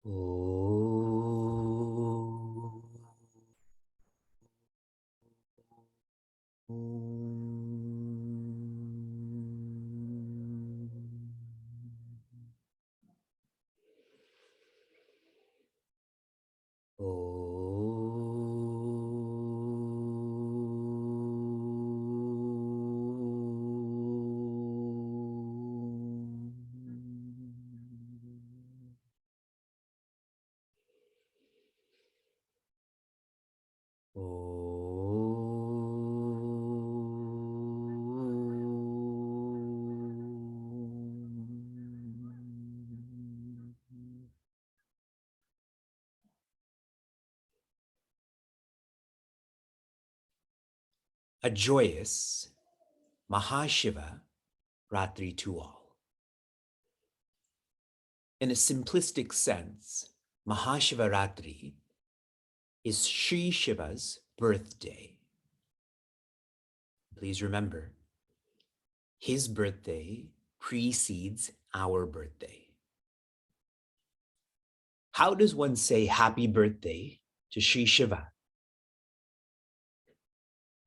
A joyous Mahashivaratri to all. In a simplistic sense, Mahashivaratri is Shri Shiva's birthday. Please remember, his birthday precedes our birthday. How does one say happy birthday to Shri Shiva?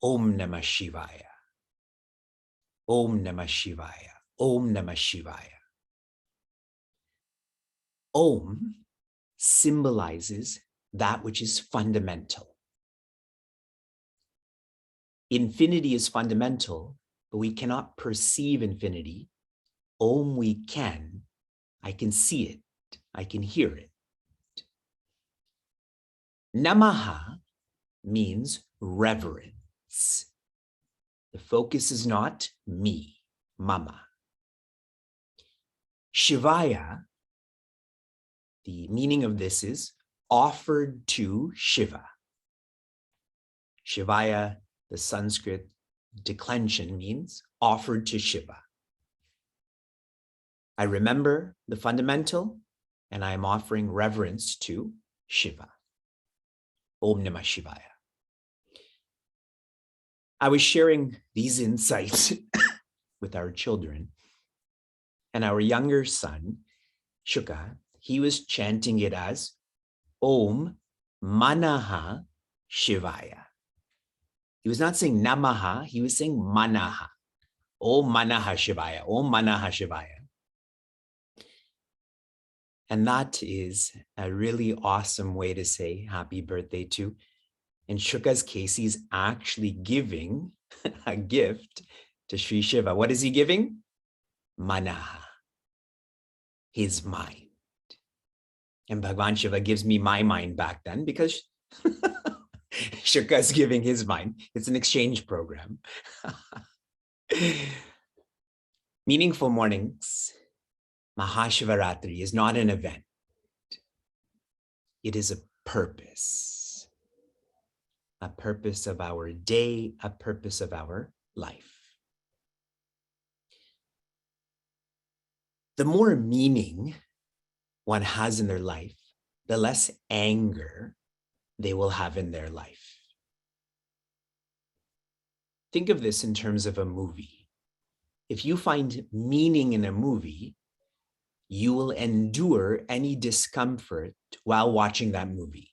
Om Namah Shivaya. Om Namah Shivaya. Om Namah Shivaya. Om symbolizes that which is fundamental. Infinity is fundamental, but we cannot perceive infinity. Om we can. I can see it. I can hear it. Namaha means reverence. The focus is not me, mama. Shivaya, the meaning of this is offered to Shiva. Shivaya, the Sanskrit declension, means offered to Shiva. I remember the fundamental, and I am offering reverence to Shiva. Om Namah Shivaya. I was sharing these insights with our children, and our younger son, Shuka, he was chanting it as Om Manaha Shivaya. He was not saying Namaha, he was saying Manaha. Om Manaha Shivaya, Om Manaha Shivaya. And that is a really awesome way to say happy birthday to. In Shuka's case, he's actually giving a gift to Sri Shiva. What is he giving? Manaha, his mind. And Bhagavan Shiva gives me my mind back then because Shuka is giving his mind. It's an exchange program. Meaningful mornings, Mahashivaratri is not an event. It is a purpose of our day, a purpose of our life. The more meaning one has in their life, the less anger they will have in their life. Think of this in terms of a movie. If you find meaning in a movie, you will endure any discomfort while watching that movie.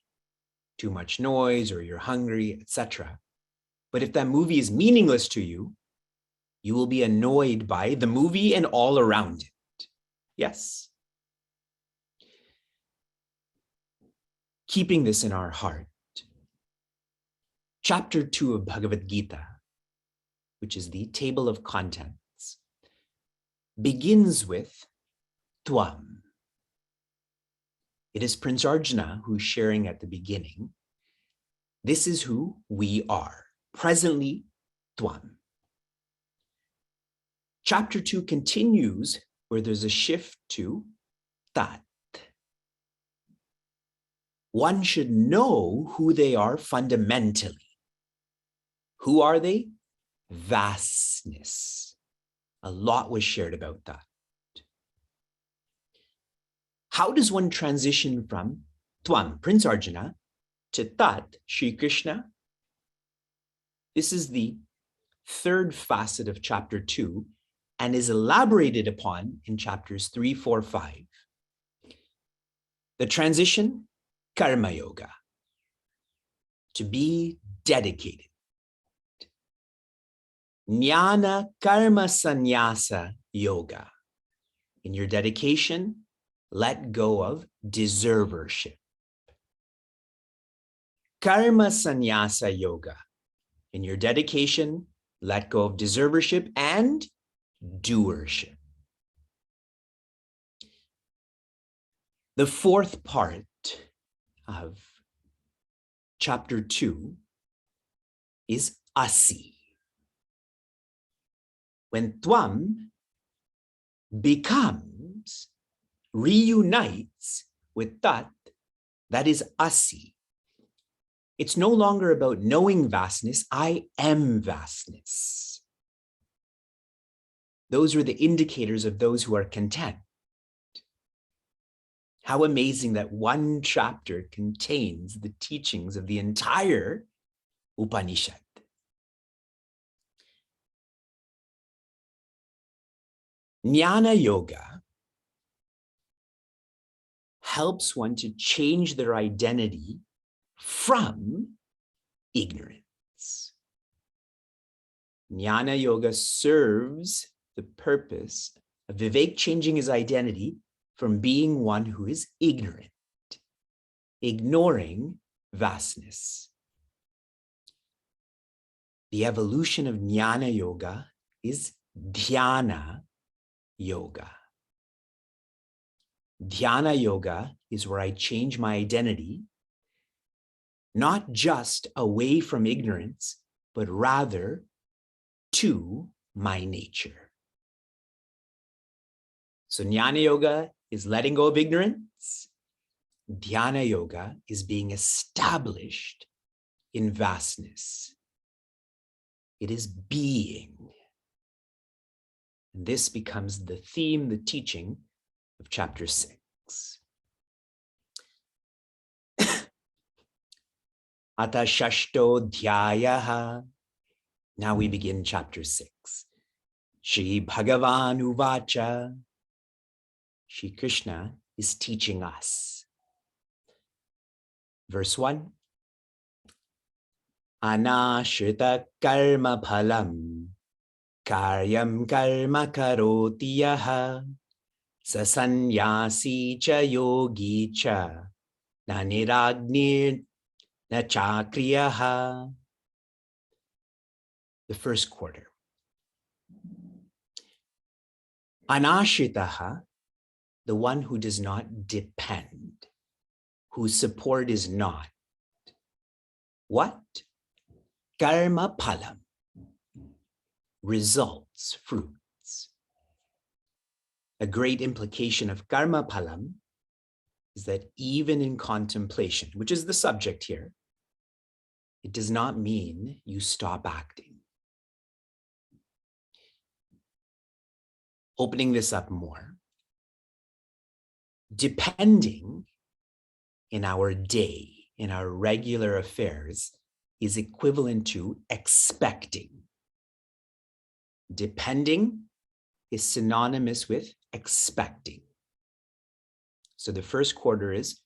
Too much noise, or you're hungry, etc. But if that movie is meaningless to you, you will be annoyed by the movie and all around it. Yes. Keeping this in our heart, chapter 2 of Bhagavad Gita, which is the table of contents, begins with Tvam. It is Prince Arjuna who's sharing at the beginning. This is who we are. Presently, Tvam. Chapter 2 continues where there's a shift to Tat. One should know who they are fundamentally. Who are they? Vastness. A lot was shared about that. How does one transition from Tvam, Prince Arjuna, to Tat, Shri Krishna? This is the third facet of chapter 2 and is elaborated upon in chapters 3, 4, 5. The transition, karma yoga, to be dedicated. Jnana karma sannyasa yoga. In your dedication, let go of deservership. Karma sannyasa yoga. In your dedication, let go of deservership and doership. The fourth part of chapter 2 is asi. When Tvam becomes, reunites with Tat, that is asi. It's no longer about knowing vastness, I am vastness. Those are the indicators of those who are content. How amazing that one chapter contains the teachings of the entire Upanishad. Jnana yoga helps one to change their identity from ignorance. Jnana yoga serves the purpose of Vivek changing his identity from being one who is ignorant, ignoring vastness. The evolution of Jnana yoga is dhyana yoga. Dhyana yoga is where I change my identity, not just away from ignorance, but rather to my nature. So Jnana yoga is letting go of ignorance. Dhyana yoga is being established in vastness. It is being. And this becomes the theme, the teaching of chapter 6. Ata shashto dhyayaha. Now we begin chapter 6. Shri Bhagavan uvacha. Shri Krishna is teaching us. Verse 1. Anashrita karma phalam karyam karma karoti yaha sa sannyasi cha yogi cha na niragnir na chakriyaha. The first quarter. Anashritaha, the one who does not depend, whose support is not. What? Karma phalam, results, fruits. A great implication of karma phalam is that even in contemplation, which is the subject here, it does not mean you stop acting. Opening this up more, depending in our day, in our regular affairs, is equivalent to expecting. Depending is synonymous with expecting. So the first quarter is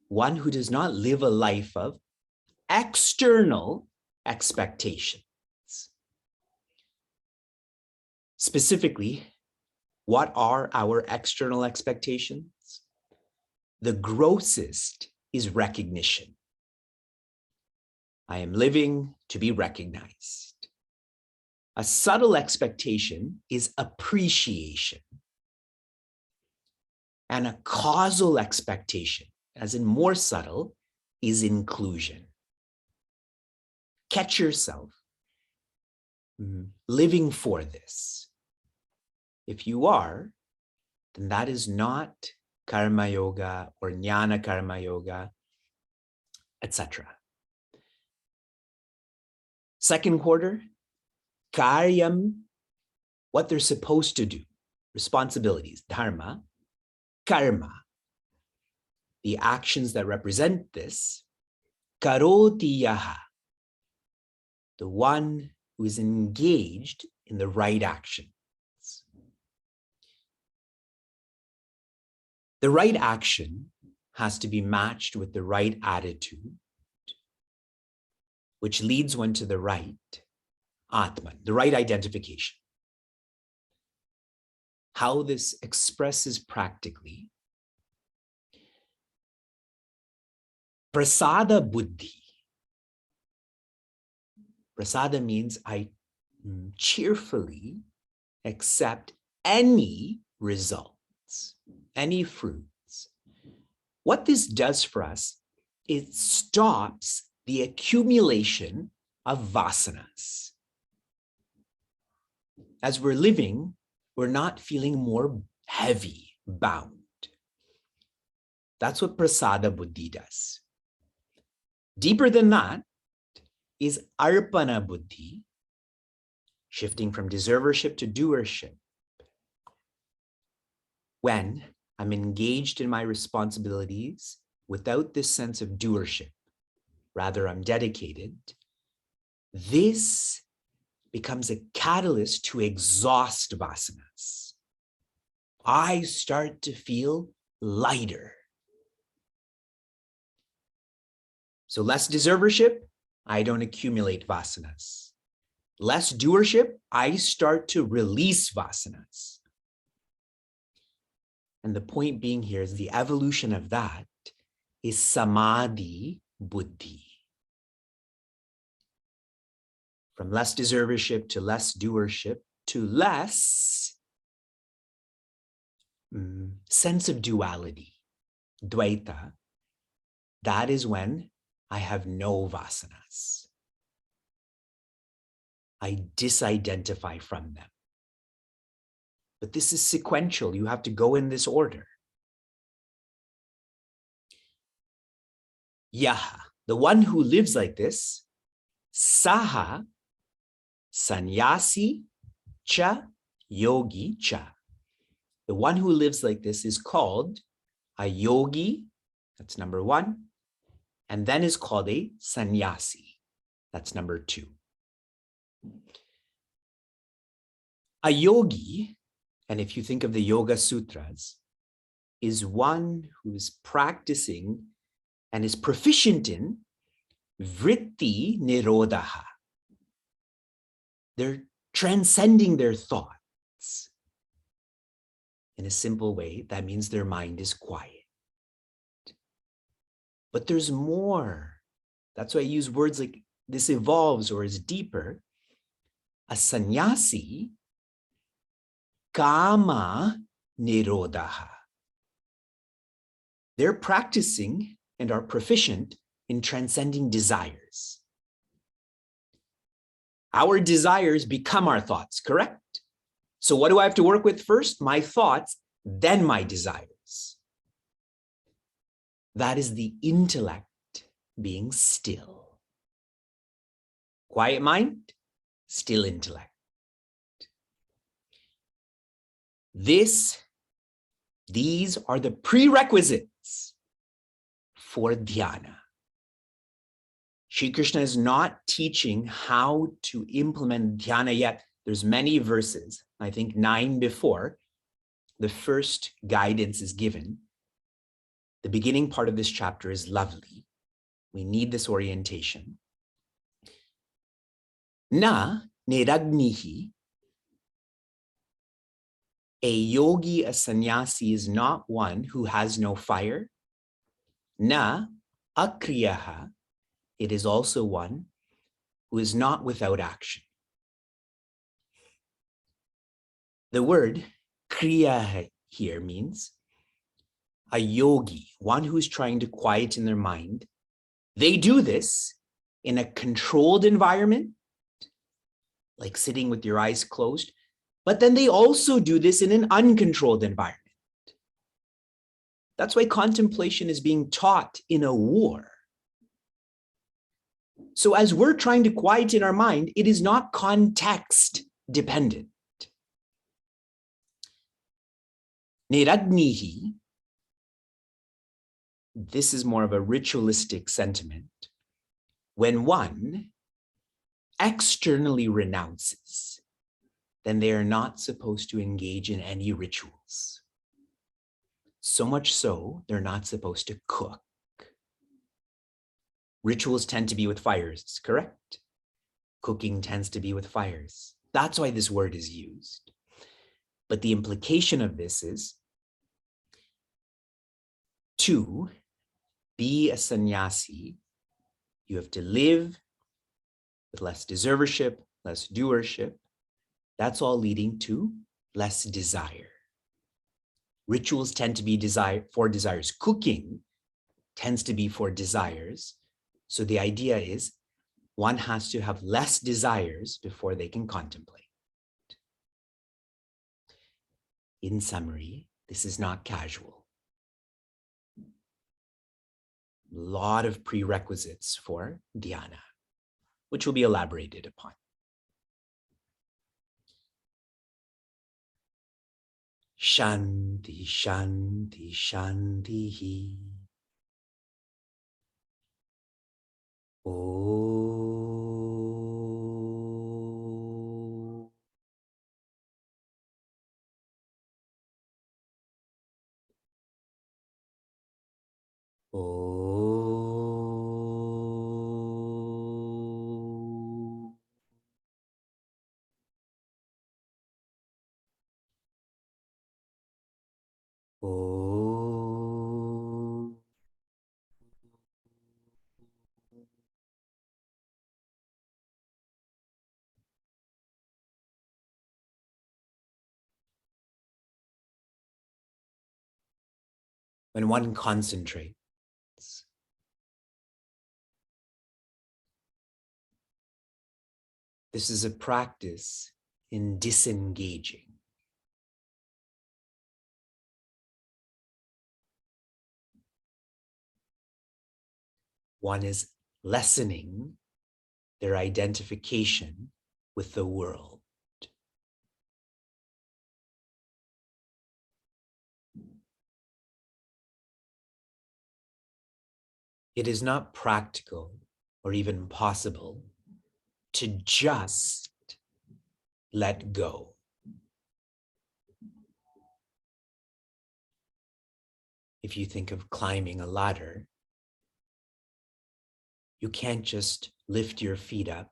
one who does not live a life of external expectations. Specifically, what are our external expectations? The grossest is recognition. I am living to be recognized. A subtle expectation is appreciation. And a causal expectation, as in more subtle, is inclusion. Catch yourself living for this. If you are, then that is not karma yoga or jnana karma yoga, etc. Second quarter, karyam, what they're supposed to do, responsibilities, dharma, karma, the actions that represent this, karoti yaha, the one who is engaged in the right actions. The right action has to be matched with the right attitude, which leads one to the right Atman, the right identification. How this expresses practically, prasada buddhi. Prasada means I cheerfully accept any results, any fruits. What this does for us, it stops the accumulation of vasanas. As we're living, we're not feeling more heavy, bound. That's what prasada buddhi does. Deeper than that is arpana buddhi, shifting from deservership to doership. When I'm engaged in my responsibilities without this sense of doership, rather I'm dedicated, this becomes a catalyst to exhaust vasanas. I start to feel lighter. So less deservership, I don't accumulate vasanas. Less doership, I start to release vasanas. And the point being here is the evolution of that is samadhi buddhi. From less deservership to less doership to less sense of duality, dvaita. That is when I have no vasanas. I disidentify from them. But this is sequential. You have to go in this order. Yaha, the one who lives like this, saha, sannyasi cha, yogi cha. The one who lives like this is called a yogi, that's number one, and then is called a sannyasi, that's number two. A yogi, and if you think of the Yoga Sutras, is one who is practicing and is proficient in vritti nirodha. They're transcending their thoughts. In a simple way, that means their mind is quiet. But there's more. That's why I use words like this evolves or is deeper. A sannyasi, kama nirodha. They're practicing and are proficient in transcending desires. Our desires become our thoughts, correct? So what do I have to work with first? My thoughts, then my desires. That is the intellect being still. Quiet mind, still intellect. These are the prerequisites for dhyana. Shri Krishna is not teaching how to implement dhyana yet. There's many verses, I think 9 before the first guidance is given. The beginning part of this chapter is lovely. We need this orientation. Na niragnihi. A yogi, a sannyasi, is not one who has no fire. Na akriyaha. It is also one who is not without action. The word kriya here means a yogi, one who is trying to quieten their mind. They do this in a controlled environment, like sitting with your eyes closed, but then they also do this in an uncontrolled environment. That's why contemplation is being taught in a war. So as we're trying to quieten our mind, it is not context dependent. Niragnihi, this is more of a ritualistic sentiment. When one externally renounces, then they are not supposed to engage in any rituals. So much so, they're not supposed to cook. Rituals tend to be with fires, correct? Cooking tends to be with fires. That's why this word is used. But the implication of this is to be a sannyasi, you have to live with less deservership, less doership. That's all leading to less desire. Rituals tend to be for desires. Cooking tends to be for desires. So the idea is one has to have less desires before they can contemplate. In summary, this is not casual. A lot of prerequisites for dhyana, which will be elaborated upon. Shanti, shanti, shanti. Oh. Oh. Oh. When one concentrates, this is a practice in disengaging. One is lessening their identification with the world. It is not practical or even possible to just let go. If you think of climbing a ladder, you can't just lift your feet up.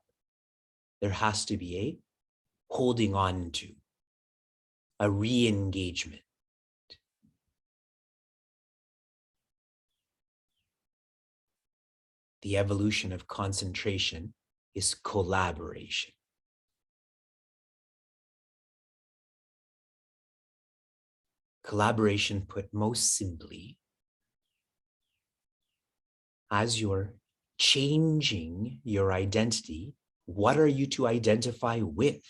There has to be a holding on to, a re-engagement. The evolution of concentration is collaboration. Collaboration, put most simply, as you're changing your identity, what are you to identify with?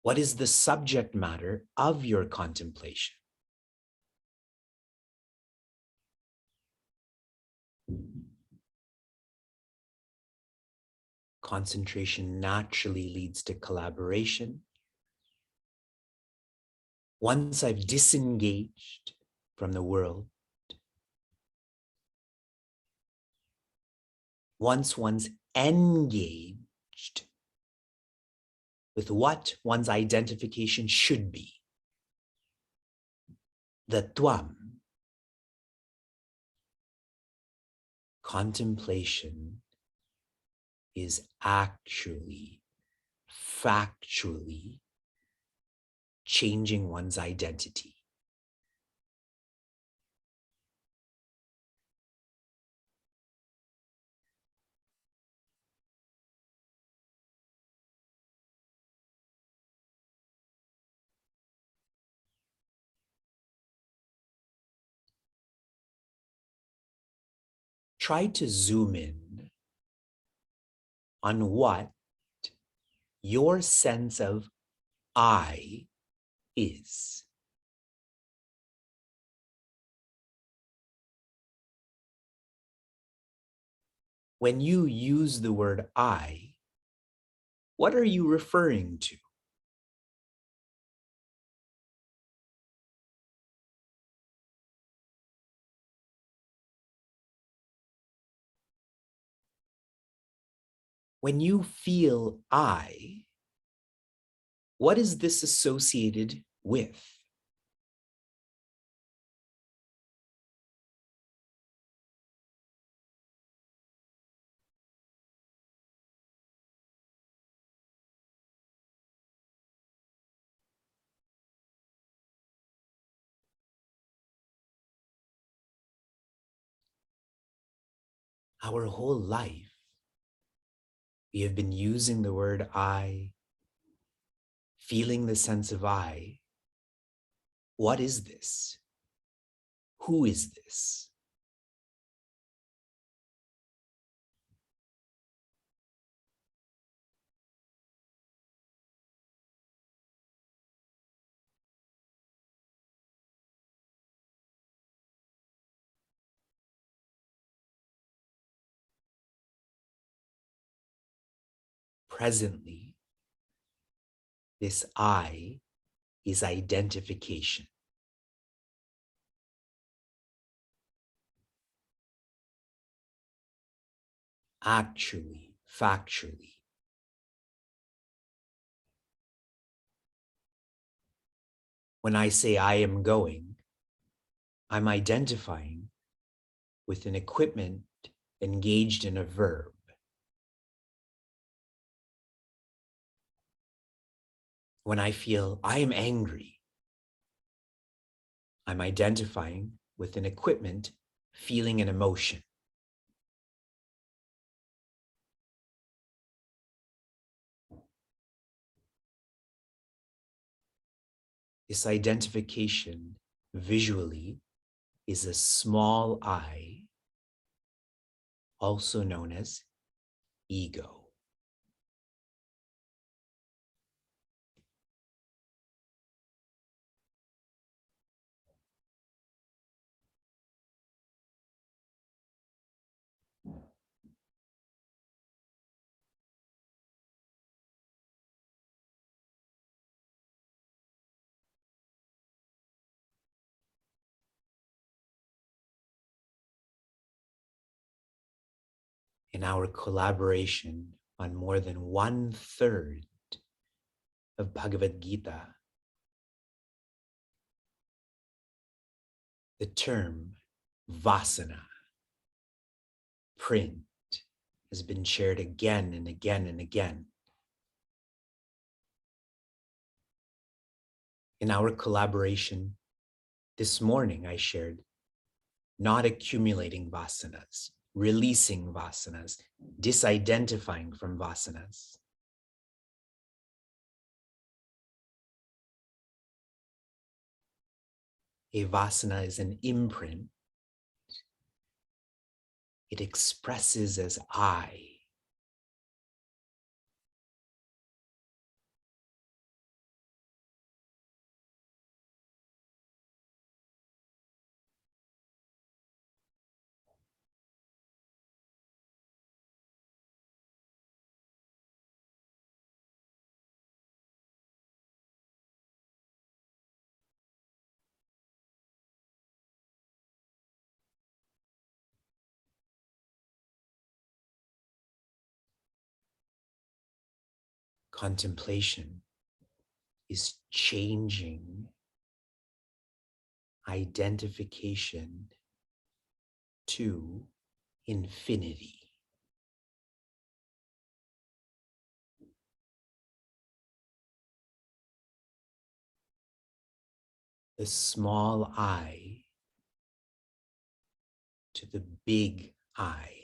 What is the subject matter of your contemplation? Concentration naturally leads to collaboration. Once I've disengaged from the world, once one's engaged with what one's identification should be, the tvam, contemplation is actually, factually changing one's identity. Try to zoom in on what your sense of I is. When you use the word I, what are you referring to? When you feel I, What is this associated with? Our whole life, we have been using the word I, feeling the sense of I. What is this? Who is this? Presently, this I is identification. Actually, factually, when I say I am going, I'm identifying with an equipment engaged in a verb. When I feel I am angry, I'm identifying with an equipment feeling an emotion. This identification visually is a small I, also known as ego. In our collaboration on more than 1/3 of Bhagavad Gita, the term vasana, print, has been shared again and again and again. In our collaboration this morning, I shared not accumulating vasanas, releasing vasanas, disidentifying from vasanas. A vasana is an imprint. It expresses as I. Contemplation is changing identification to infinity. The small I to the big I.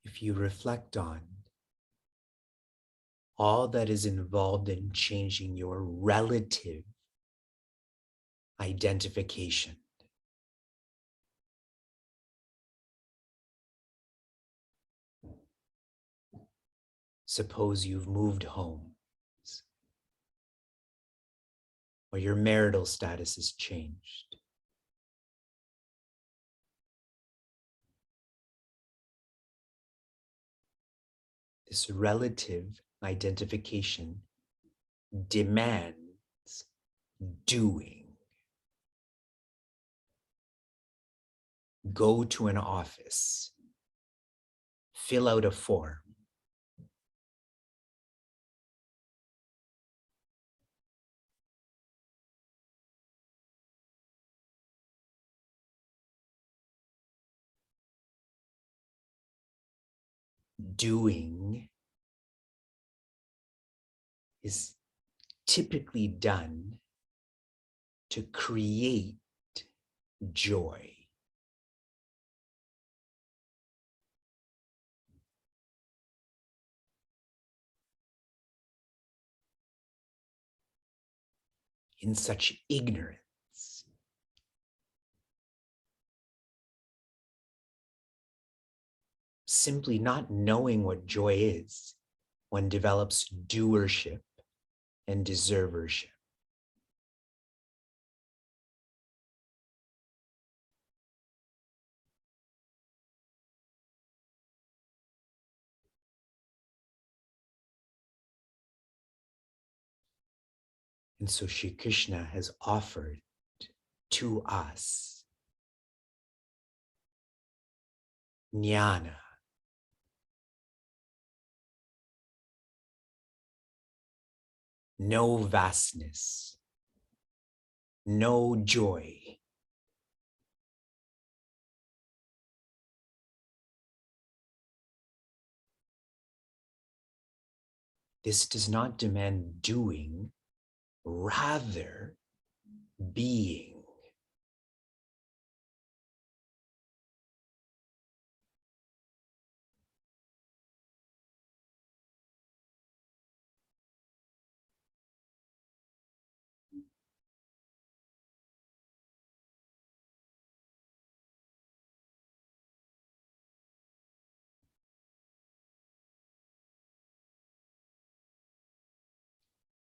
If you reflect on all that is involved in changing your relative identification, Suppose you've moved home, or your marital status has changed. This relative identification demands doing. Go to an office, fill out a form. Doing is typically done to create joy. In such ignorance, simply not knowing what joy is, one develops doership and deservership. And so Shri Krishna has offered to us jnana, no vastness, no joy. This does not demand doing, rather being.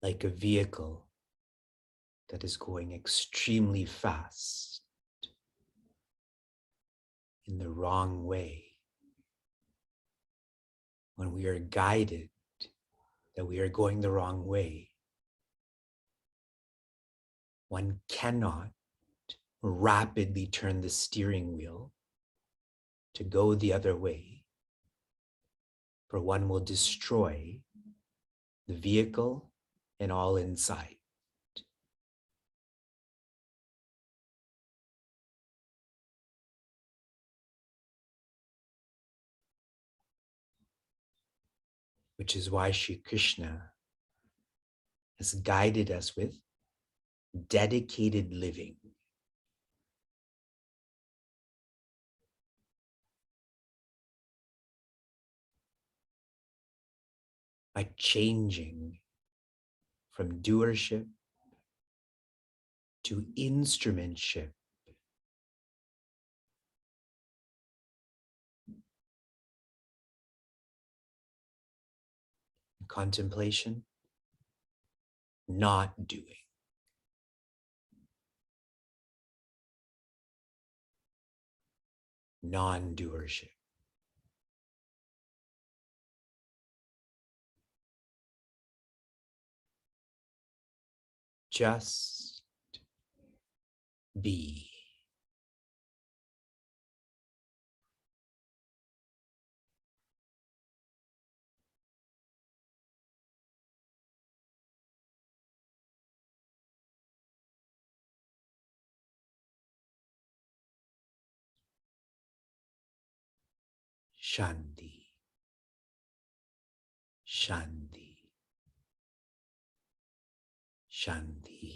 Like a vehicle that is going extremely fast in the wrong way. When we are guided that we are going the wrong way, one cannot rapidly turn the steering wheel to go the other way, for one will destroy the vehicle and all inside. Which is why Shri Krishna has guided us with dedicated living. By changing from doership to instrumentship. Contemplation, not doing. Non-doership. Just be. Shanti. Shanti. Shanti.